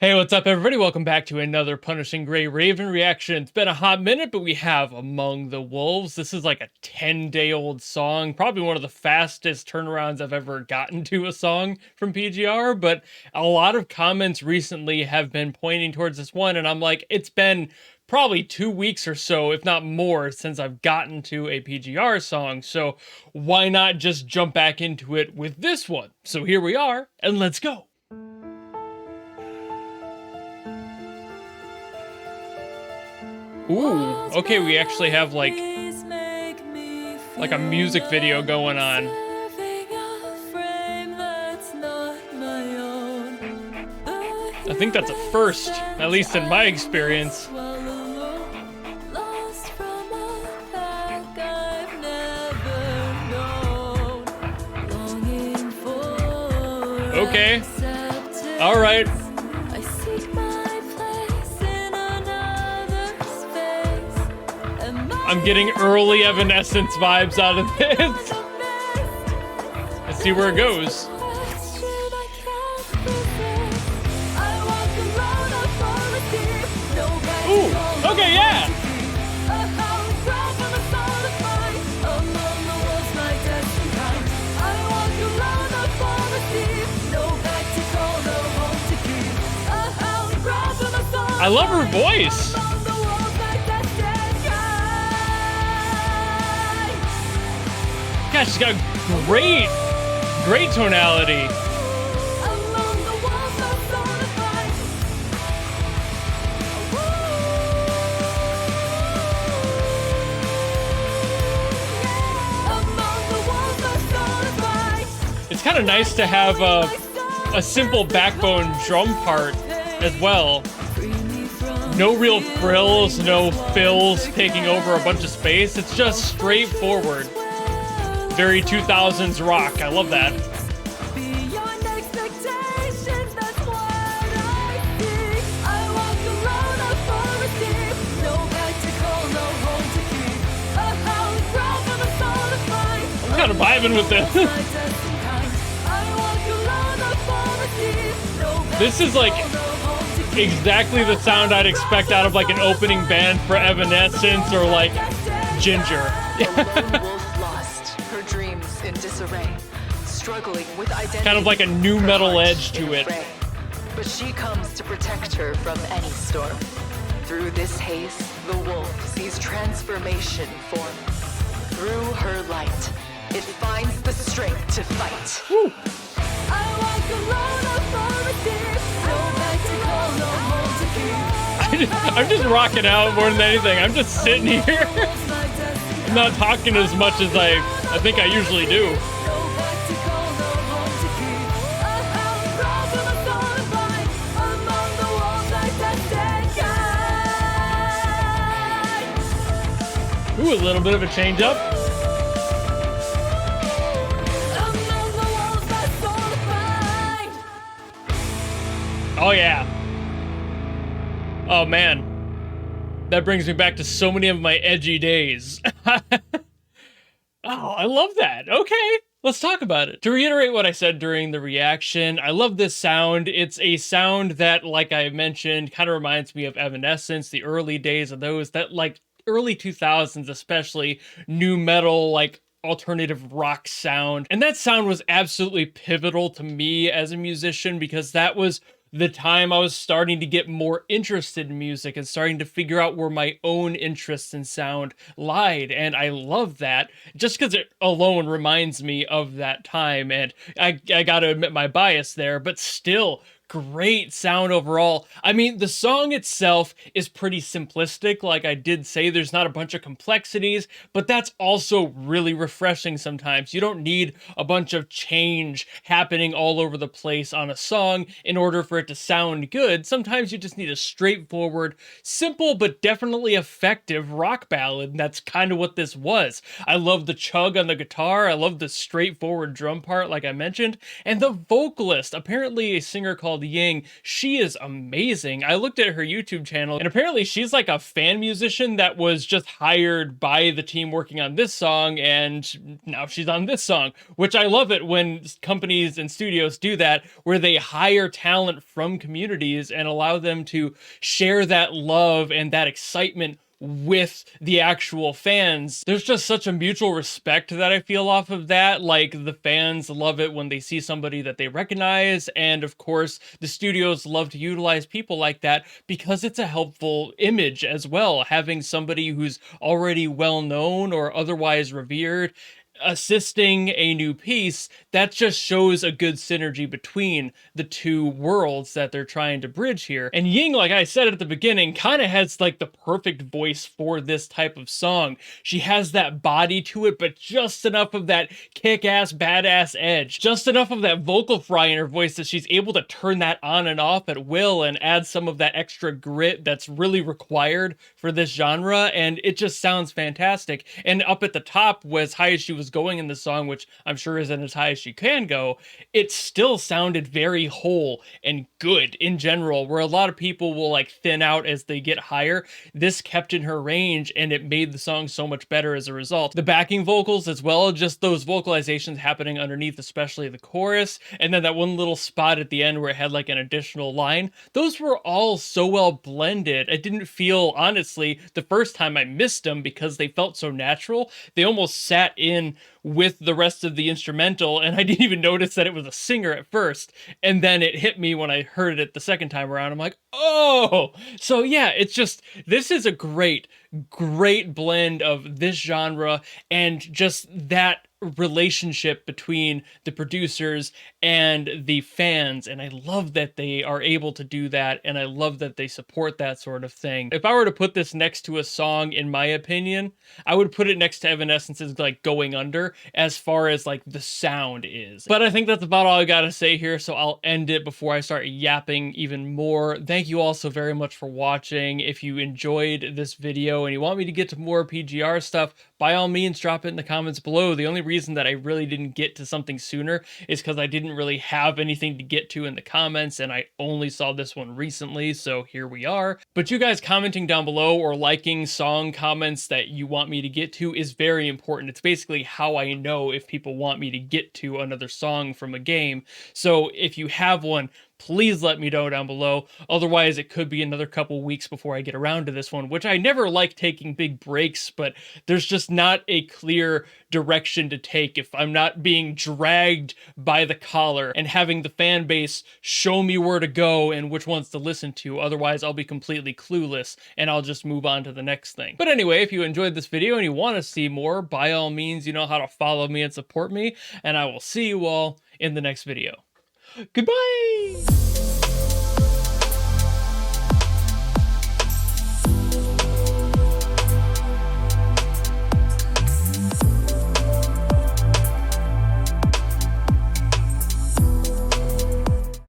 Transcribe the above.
Hey, what's up, everybody? Welcome back to another Punishing Gray Raven reaction. It's been a hot minute, but we have Among the Wolves. This is like a 10-day-old song, probably one of the fastest turnarounds I've ever gotten to a song from PGR, but a lot of comments recently have been pointing towards this one, and I'm like, it's been probably 2 weeks or so, if not more, since I've gotten to a PGR song, so why not just jump back into it with this one? So here we are, and let's go. Ooh, okay, we actually have like a music video going on. I think that's a first, at least in my experience. Okay. All right. I'm getting early Evanescence vibes out of this. Let's see where it goes. Ooh, okay, yeah. I love her voice. Yeah, she's got great tonality. It's kind of nice to have a simple backbone drum part as well. No real frills, no fills taking over a bunch of space. It's just straightforward. Very 2000s rock. I love that. I'm kind of vibing with this. This is like exactly the sound I'd expect out of like an opening band for Evanescence or like Ginger. In disarray, struggling with identity, kind of like a new metal edge to it. But she comes to protect her from any storm. Through this haze, the wolf sees transformation form. Through her light, it finds the strength to fight. Woo. I'm just rocking out more than anything. I'm just sitting here. I'm not talking as much as I think I usually do. Ooh, a little bit of a change up. Oh yeah. Oh man. That brings me back to so many of my edgy days. Oh, I love that. Okay, let's talk about it. To reiterate what I said during the reaction, I love this sound. It's a sound that, like I mentioned, kind of reminds me of Evanescence, the early days of those, that like early 2000s, especially new metal, like alternative rock sound. And that sound was absolutely pivotal to me as a musician because that was the time I was starting to get more interested in music and starting to figure out where my own interests in sound lied. And I love that just because it alone reminds me of that time. And I gotta admit my bias there, but still, great sound overall. I mean, the song itself is pretty simplistic. Like I did say, there's not a bunch of complexities, but that's also really refreshing sometimes. You don't need a bunch of change happening all over the place on a song in order for it to sound good. Sometimes you just need a straightforward, simple, but definitely effective rock ballad, and that's kind of what this was. I love the chug on the guitar. I love the straightforward drum part, like I mentioned, and the vocalist, apparently a singer called called Ying. She is amazing. I looked at her YouTube channel, and apparently she's like a fan musician that was just hired by the team working on this song, and now she's on this song, which I love it when companies and studios do that, where they hire talent from communities and allow them to share that love and that excitement with the actual fans. There's just such a mutual respect that I feel off of that. Like, the fans love it when they see somebody that they recognize, and of course the studios love to utilize people like that because it's a helpful image as well, having somebody who's already well known or otherwise revered assisting a new piece. That just shows a good synergy between the two worlds that they're trying to bridge here. And Ying, like I said at the beginning, kind of has like the perfect voice for this type of song. She has that body to it, but just enough of that kick-ass badass edge, just enough of that vocal fry in her voice that she's able to turn that on and off at will and add some of that extra grit that's really required for this genre, and it just sounds fantastic. And up at the top, as high as she was going in the song, which I'm sure isn't as high as she can go, it still sounded very whole and good in general, where a lot of people will like thin out as they get higher. This kept in her range, and it made the song so much better as a result. The backing vocals as well, just those vocalizations happening underneath, especially the chorus, and then that one little spot at the end where it had like an additional line, those were all so well blended. I didn't feel, honestly, the first time I missed them because they felt so natural. They almost sat in with the rest of the instrumental, and I didn't even notice that it was a singer at first, and then it hit me when I heard it the second time around. I'm like, oh! So yeah, it's just, this is a great blend of this genre and just that relationship between the producers and the fans, and I love that they are able to do that, and I love that they support that sort of thing. If I were to put this next to a song, in my opinion, I would put it next to Evanescence's like Going Under as far as like the sound is. But I think that's about all I gotta say here, so I'll end it before I start yapping even more. Thank you all so very much for watching. If you enjoyed this video and you want me to get to more PGR stuff, by all means drop it in the comments below. The only reason that I really didn't get to something sooner is because I didn't really have anything to get to in the comments, and I only saw this one recently, so here we are. But you guys commenting down below or liking song comments that you want me to get to is very important. It's basically how I know if people want me to get to another song from a game. So if you have one, please let me know down below. Otherwise, it could be another couple weeks before I get around to this one, which I never like taking big breaks, but there's just not a clear direction to take if I'm not being dragged by the collar and having the fan base show me where to go and which ones to listen to. Otherwise, I'll be completely clueless and I'll just move on to the next thing. But anyway, if you enjoyed this video and you want to see more, by all means, you know how to follow me and support me, and I will see you all in the next video. Goodbye!